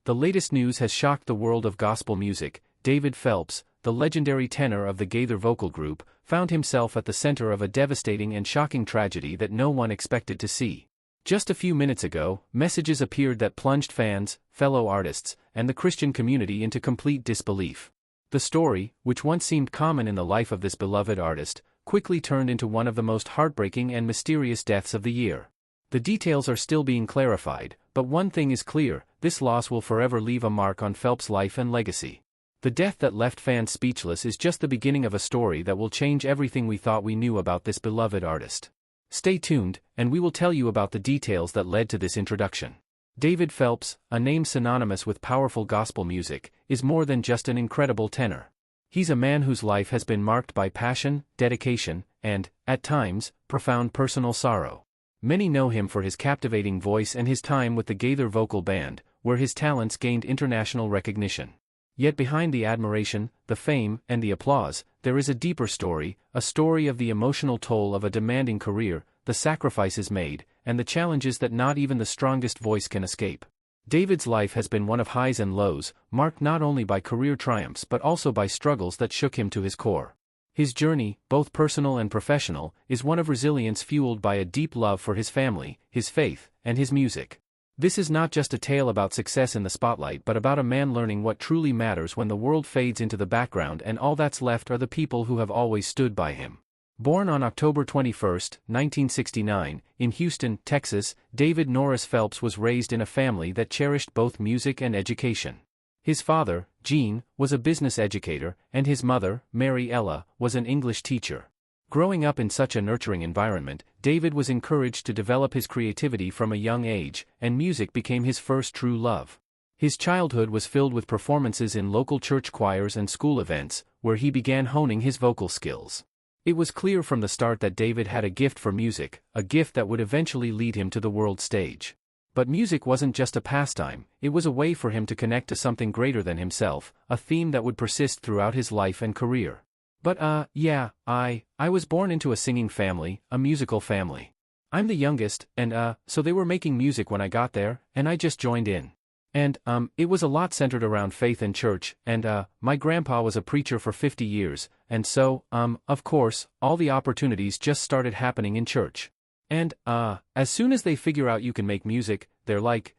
The latest news has shocked the world of gospel music. David Phelps, the legendary tenor of the Gaither Vocal Group, found himself at the center of a devastating and shocking tragedy that no one expected to see. Just a few minutes ago, messages appeared that plunged fans, fellow artists, and the Christian community into complete disbelief. The story, which once seemed common in the life of this beloved artist, quickly turned into one of the most heartbreaking and mysterious deaths of the year. The details are still being clarified, but one thing is clear: this loss will forever leave a mark on Phelps' life and legacy. The death that left fans speechless is just the beginning of a story that will change everything we thought we knew about this beloved artist. Stay tuned, and we will tell you about the details that led to this introduction. David Phelps, a name synonymous with powerful gospel music, is more than just an incredible tenor. He's a man whose life has been marked by passion, dedication, and, at times, profound personal sorrow. Many know him for his captivating voice and his time with the Gaither Vocal Band, where his talents gained international recognition. Yet behind the admiration, the fame, and the applause, there is a deeper story, a story of the emotional toll of a demanding career, the sacrifices made, and the challenges that not even the strongest voice can escape. David's life has been one of highs and lows, marked not only by career triumphs but also by struggles that shook him to his core. His journey, both personal and professional, is one of resilience fueled by a deep love for his family, his faith, and his music. This is not just a tale about success in the spotlight but about a man learning what truly matters when the world fades into the background and all that's left are the people who have always stood by him. Born on October 21, 1969, in Houston, Texas, David Norris Phelps was raised in a family that cherished both music and education. His father, Gene, was a business educator, and his mother, Mary Ella, was an English teacher. Growing up in such a nurturing environment, David was encouraged to develop his creativity from a young age, and music became his first true love. His childhood was filled with performances in local church choirs and school events, where he began honing his vocal skills. It was clear from the start that David had a gift for music, a gift that would eventually lead him to the world stage. But music wasn't just a pastime, it was a way for him to connect to something greater than himself, a theme that would persist throughout his life and career. But I was born into a singing family, a musical family. I'm the youngest, and so they were making music when I got there, and I just joined in. And it was a lot centered around faith and church, and my grandpa was a preacher for 50 years, and so, of course, all the opportunities just started happening in church. And, as soon as they figure out you can make music, they're like,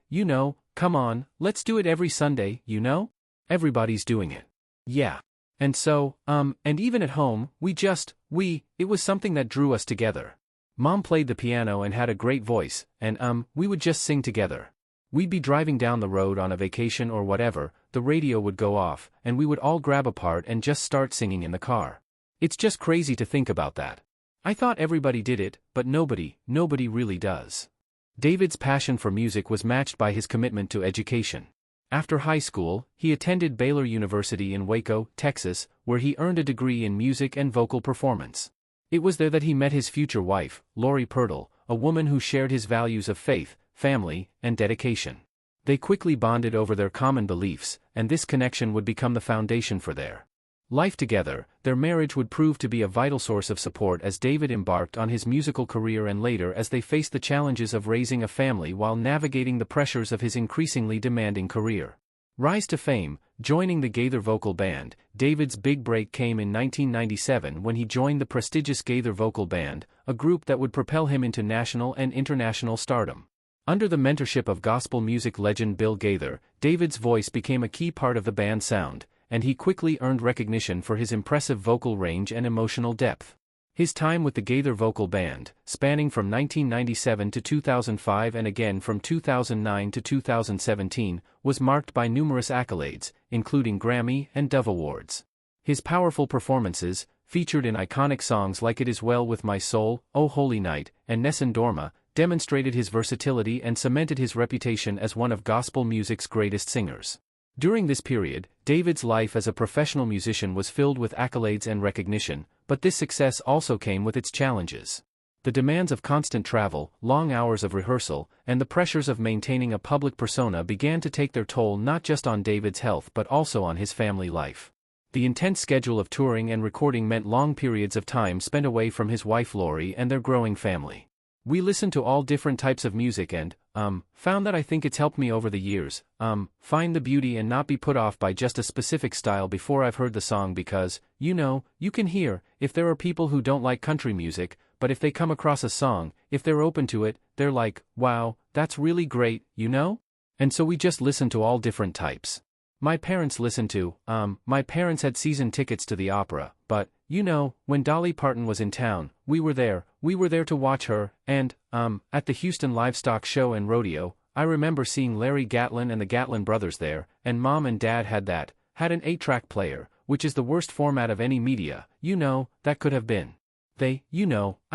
come on, let's do it every Sunday, Everybody's doing it. Yeah. And so, and even at home, it was something that drew us together. Mom played the piano and had a great voice, and we would just sing together. We'd be driving down the road on a vacation or whatever, the radio would go off, and we would all grab a part and just start singing in the car. It's just crazy to think about that. I thought everybody did it, but nobody really does. David's passion for music was matched by his commitment to education. After high school, he attended Baylor University in Waco, Texas, where he earned a degree in music and vocal performance. It was there that he met his future wife, Lori Purtle, a woman who shared his values of faith, family, and dedication. They quickly bonded over their common beliefs, and this connection would become the foundation for their life together. Their marriage would prove to be a vital source of support as David embarked on his musical career and later as they faced the challenges of raising a family while navigating the pressures of his increasingly demanding career. Rise to fame. Joining the Gaither Vocal Band, David's big break came in 1997 when he joined the prestigious Gaither Vocal Band, a group that would propel him into national and international stardom. Under the mentorship of gospel music legend Bill Gaither, David's voice became a key part of the band's sound, and he quickly earned recognition for his impressive vocal range and emotional depth. His time with the Gaither Vocal Band, spanning from 1997 to 2005 and again from 2009 to 2017, was marked by numerous accolades, including Grammy and Dove Awards. His powerful performances, featured in iconic songs like It Is Well With My Soul, O Holy Night, and Nessun Dorma, demonstrated his versatility and cemented his reputation as one of gospel music's greatest singers. During this period, David's life as a professional musician was filled with accolades and recognition, but this success also came with its challenges. The demands of constant travel, long hours of rehearsal, and the pressures of maintaining a public persona began to take their toll not just on David's health but also on his family life. The intense schedule of touring and recording meant long periods of time spent away from his wife Lori and their growing family. We listened to all different types of music and, found that I think it's helped me over the years, find the beauty and not be put off by just a specific style before I've heard the song because, you can hear, if there are people who don't like country music, but if they come across a song, if they're open to it, they're like, wow, that's really great, And so we just listened to all different types. My parents had season tickets to the opera, but, when Dolly Parton was in town, we were there to watch her, and, at the Houston Livestock Show and Rodeo, I remember seeing Larry Gatlin and the Gatlin brothers there, and Mom and Dad had an 8-track player, which is the worst format of any media, that could have been. I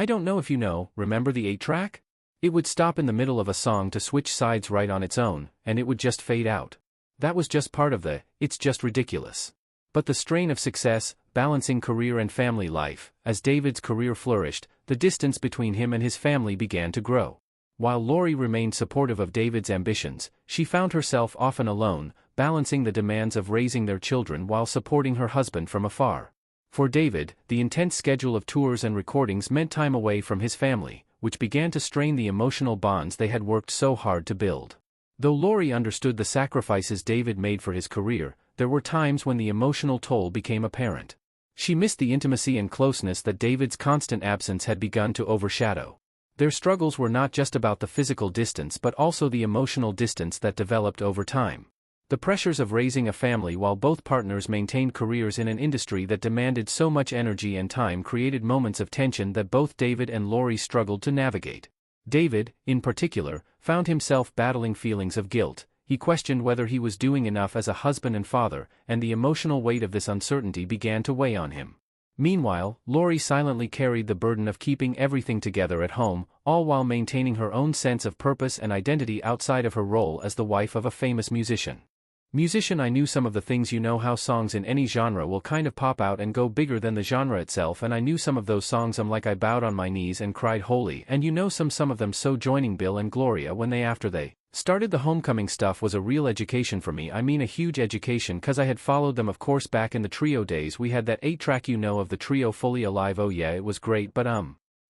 don't know if remember the 8-track? It would stop in the middle of a song to switch sides right on its own, and it would just fade out. That was just part of it's just ridiculous. But the strain of success, balancing career and family life, as David's career flourished, the distance between him and his family began to grow. While Lori remained supportive of David's ambitions, she found herself often alone, balancing the demands of raising their children while supporting her husband from afar. For David, the intense schedule of tours and recordings meant time away from his family, which began to strain the emotional bonds they had worked so hard to build. Though Lori understood the sacrifices David made for his career, there were times when the emotional toll became apparent. She missed the intimacy and closeness that David's constant absence had begun to overshadow. Their struggles were not just about the physical distance but also the emotional distance that developed over time. The pressures of raising a family while both partners maintained careers in an industry that demanded so much energy and time created moments of tension that both David and Lori struggled to navigate. David, in particular, found himself battling feelings of guilt. He questioned whether he was doing enough as a husband and father, and the emotional weight of this uncertainty began to weigh on him. Meanwhile, Lori silently carried the burden of keeping everything together at home, all while maintaining her own sense of purpose and identity outside of her role as the wife of a famous musician. I knew some of the things how songs in any genre will kind of pop out and go bigger than the genre itself, and I knew some of those songs I bowed on my knees and cried holy, and some of them so joining Bill and Gloria when after they started the Homecoming stuff was a real education for me. I mean a huge education cause I had followed them of course back in the trio days. We had that 8-track of the trio fully alive. Oh yeah, it was great, but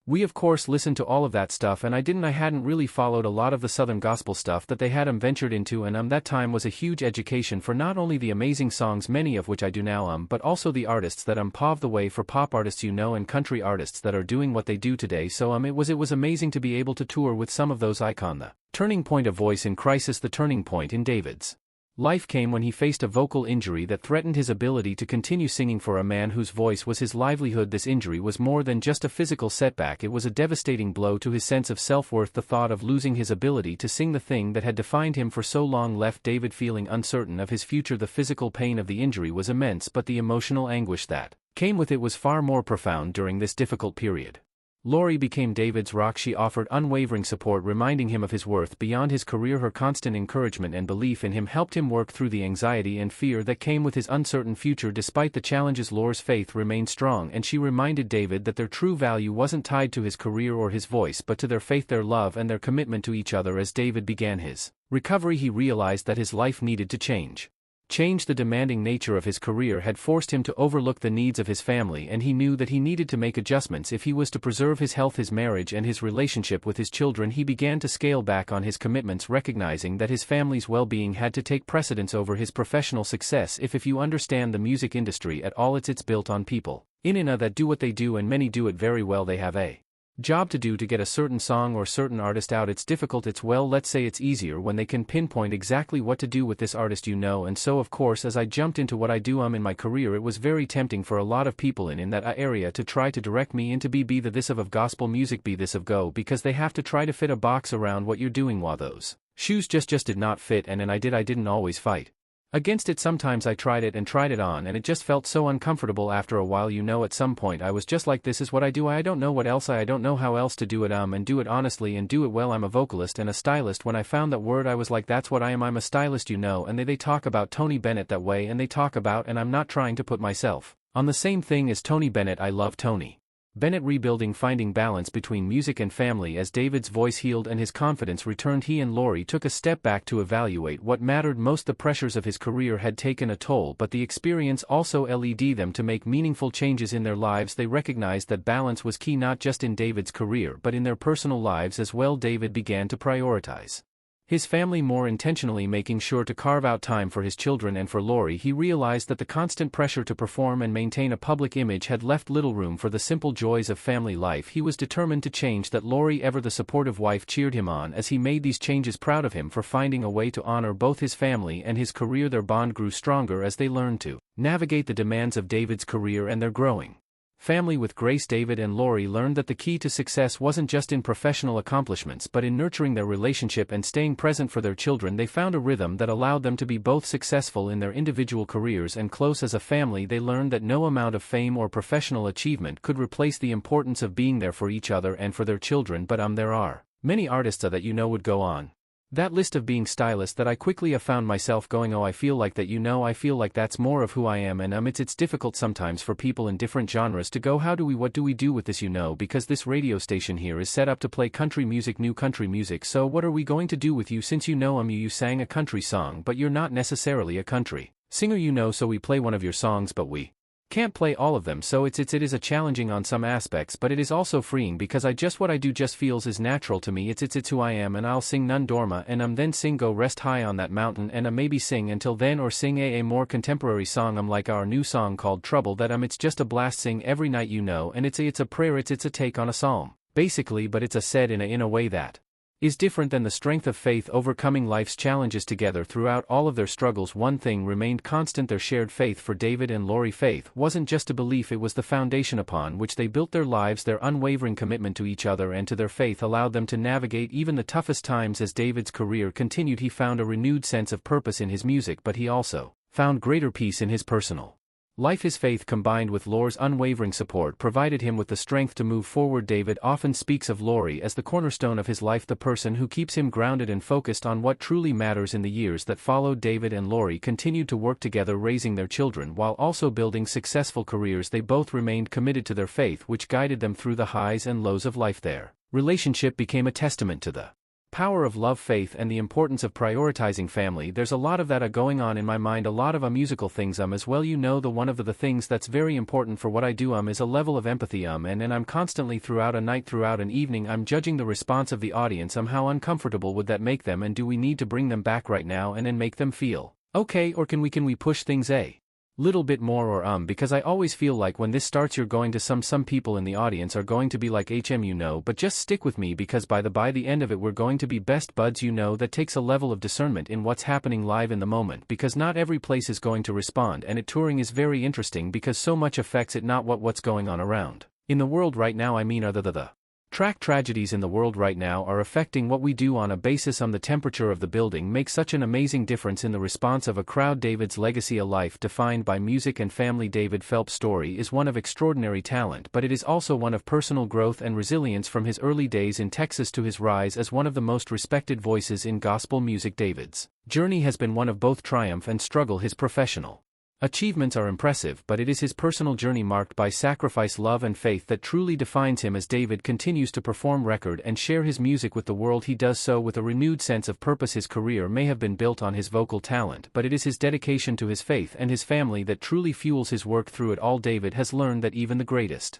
we of course listened to all of that stuff and I hadn't really followed a lot of the Southern gospel stuff that they had ventured into, and that time was a huge education for not only the amazing songs, many of which I do now but also the artists that paved the way for pop artists and country artists that are doing what they do today. So it was amazing to be able to tour with some of those icons. The turning point of voice in crisis. The turning point in David's life came when he faced a vocal injury that threatened his ability to continue singing for a man whose voice was his livelihood. This injury was more than just a physical setback, it was a devastating blow to his sense of self-worth. The thought of losing his ability to sing, the thing that had defined him for so long, left David feeling uncertain of his future. The physical pain of the injury was immense, but the emotional anguish that came with it was far more profound during this difficult period. Lori became David's rock. She offered unwavering support, reminding him of his worth beyond his career. Her constant encouragement and belief in him helped him work through the anxiety and fear that came with his uncertain future. Despite the challenges, Lori's faith remained strong, and she reminded David that their true value wasn't tied to his career or his voice but to their faith, their love, and their commitment to each other. As David began his recovery, he realized that his life needed to change. The demanding nature of his career had forced him to overlook the needs of his family, and he knew that he needed to make adjustments if he was to preserve his health, his marriage, and his relationship with his children. He began to scale back on his commitments, recognizing that his family's well-being had to take precedence over his professional success. If you understand the music industry at all, it's built on people that do what they do, and many do it very well. They have a job to do to get a certain song or certain artist out. It's difficult. Let's say it's easier when they can pinpoint exactly what to do with this artist, and so of course as I jumped into what I do in my career, it was very tempting for a lot of people in that area to try to direct me into be the this of gospel music, be this of go, because they have to try to fit a box around what you're doing, while those shoes just did not fit, and I didn't always fight against it. Sometimes I tried it on, and it just felt so uncomfortable after a while. At some point I was just like, this is what I do. I don't know what else. I don't know how else to do it and do it honestly and do it well. I'm a vocalist and a stylist. When I found that word, I was like, that's what I am. I'm a stylist, and they talk about Tony Bennett that way, and they talk about, and I'm not trying to put myself on the same thing as Tony Bennett. I love Tony Bennett rebuilding finding balance between music and family. As David's voice healed and his confidence returned, he and Laurie took a step back to evaluate what mattered most. The pressures of his career had taken a toll, but the experience also led them to make meaningful changes in their lives. They recognized that balance was key not just in David's career but in their personal lives as well. David began to prioritize his family more intentionally, making sure to carve out time for his children and for Laurie. He realized that the constant pressure to perform and maintain a public image had left little room for the simple joys of family life. He was determined to change that. Laurie, ever the supportive wife, cheered him on as he made these changes, proud of him for finding a way to honor both his family and his career. Their bond grew stronger as they learned to navigate the demands of David's career and their growing family with grace. David and Laurie learned that the key to success wasn't just in professional accomplishments but in nurturing their relationship and staying present for their children. They found a rhythm that allowed them to be both successful in their individual careers and close as a family. They learned that no amount of fame or professional achievement could replace the importance of being there for each other and for their children. But there are many artists that would go on that list of being stylists that I quickly have found myself going, oh, I feel like that, I feel like that's more of who I am. And it's difficult sometimes for people in different genres to go, what do we do with this, because this radio station here is set up to play country music, new country music, so what are we going to do with you since you sang a country song but you're not necessarily a country singer, so we play one of your songs but we can't play all of them. So it is a challenging on some aspects, but it is also freeing because what I do just feels is natural to me. It's who I am, and I'll sing None Dorma and then sing Go Rest High on That Mountain and maybe sing Until Then or sing a more contemporary song like our new song called Trouble that it's just a blast, sing every night, and it's a prayer, it's a take on a psalm basically, but it's said in a way that is different than the strength of faith, overcoming life's challenges together. Throughout all of their struggles, one thing remained constant: their shared faith. For David and Laurie, faith wasn't just a belief, it was the foundation upon which they built their lives. Their unwavering commitment to each other and to their faith allowed them to navigate even the toughest times. As David's career continued, he found a renewed sense of purpose in his music, but he also found greater peace in his personal life. His faith, combined with Laurie's unwavering support, provided him with the strength to move forward. David often speaks of Laurie as the cornerstone of his life, the person who keeps him grounded and focused on what truly matters. In the years that followed, David and Laurie continued to work together, raising their children while also building successful careers. They both remained committed to their faith, which guided them through the highs and lows of life. Their relationship became a testament to the power of love, faith, and the importance of prioritizing family. There's a lot of that going on in my mind, a lot of musical things as well. The one of the things that's very important for what I do is a level of empathy and I'm constantly throughout a night, throughout an evening, I'm judging the response of the audience. How uncomfortable would that make them, and do we need to bring them back right now and make them feel okay, or can we push things a little bit more, or because I always feel like when this starts you're going to some people in the audience are going to be like but just stick with me because by the end of it we're going to be best buds. That takes a level of discernment in what's happening live in the moment, because not every place is going to respond, and touring is very interesting because so much affects it, not what's going on around in the world right now. Are the tragedies in the world right now are affecting what we do on a basis. The temperature of the building makes such an amazing difference in the response of a crowd. David's legacy, a life defined by music and family. David Phelps' story is one of extraordinary talent, but it is also one of personal growth and resilience. From his early days in Texas to his rise as one of the most respected voices in gospel music, David's journey has been one of both triumph and struggle. His professional achievements are impressive, but it is his personal journey marked by sacrifice, love, and faith that truly defines him. As David continues to perform, record, and share his music with the world, he does so with a renewed sense of purpose. His career may have been built on his vocal talent, but it is his dedication to his faith and his family that truly fuels his work. Through it all, David has learned that even the greatest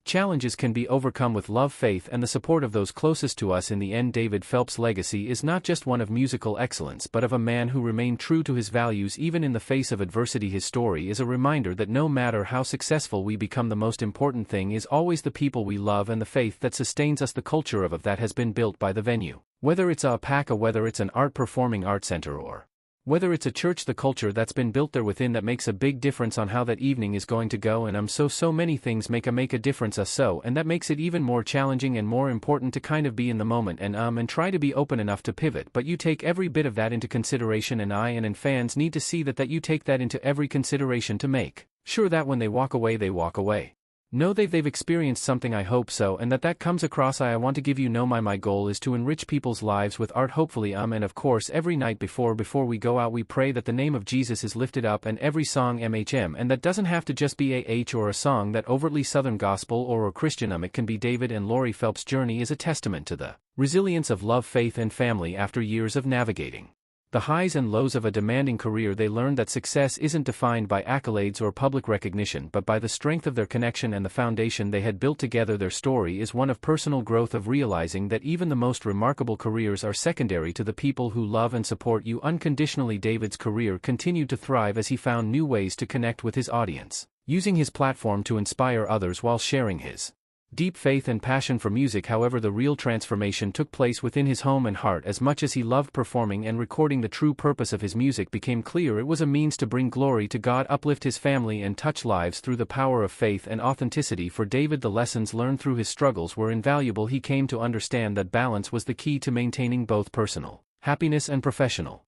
challenges can be overcome with love, faith, and the support of those closest to us. In the end, David Phelps' legacy is not just one of musical excellence but of a man who remained true to his values even in the face of adversity. His story is a reminder that no matter how successful we become, the most important thing is always the people we love and the faith that sustains us. The culture of that has been built by the venue. Whether it's a PACA, whether it's an art performing arts center, or whether it's a church, the culture that's been built there within that makes a big difference on how that evening is going to go. And so many things make a difference and that makes it even more challenging and more important to be in the moment and try to be open enough to pivot. But you take every bit of that into consideration, and fans need to see that you take that into every consideration to make sure that when they walk away, Know they've experienced something. I hope so, and that comes across. I want to give you know my goal is to enrich people's lives with art, hopefully. And of course every night before we go out we pray that the name of Jesus is lifted up, and every song MHM, and that doesn't have to just be or a song that overtly Southern gospel or Christian. It can be. David and Lori Phelps' journey is a testament to the resilience of love, faith and family. After years of navigating the highs and lows of a demanding career, they learned that success isn't defined by accolades or public recognition, but by the strength of their connection and the foundation they had built together. Their story is one of personal growth, of realizing that even the most remarkable careers are secondary to the people who love and support you unconditionally. David's career continued to thrive as he found new ways to connect with his audience, using his platform to inspire others while sharing his deep faith and passion for music. However, the real transformation took place within his home and heart. As much as he loved performing and recording, the true purpose of his music became clear. It was a means to bring glory to God, uplift his family and touch lives through the power of faith and authenticity. For David, the lessons learned through his struggles were invaluable. He came to understand that balance was the key to maintaining both personal happiness and professional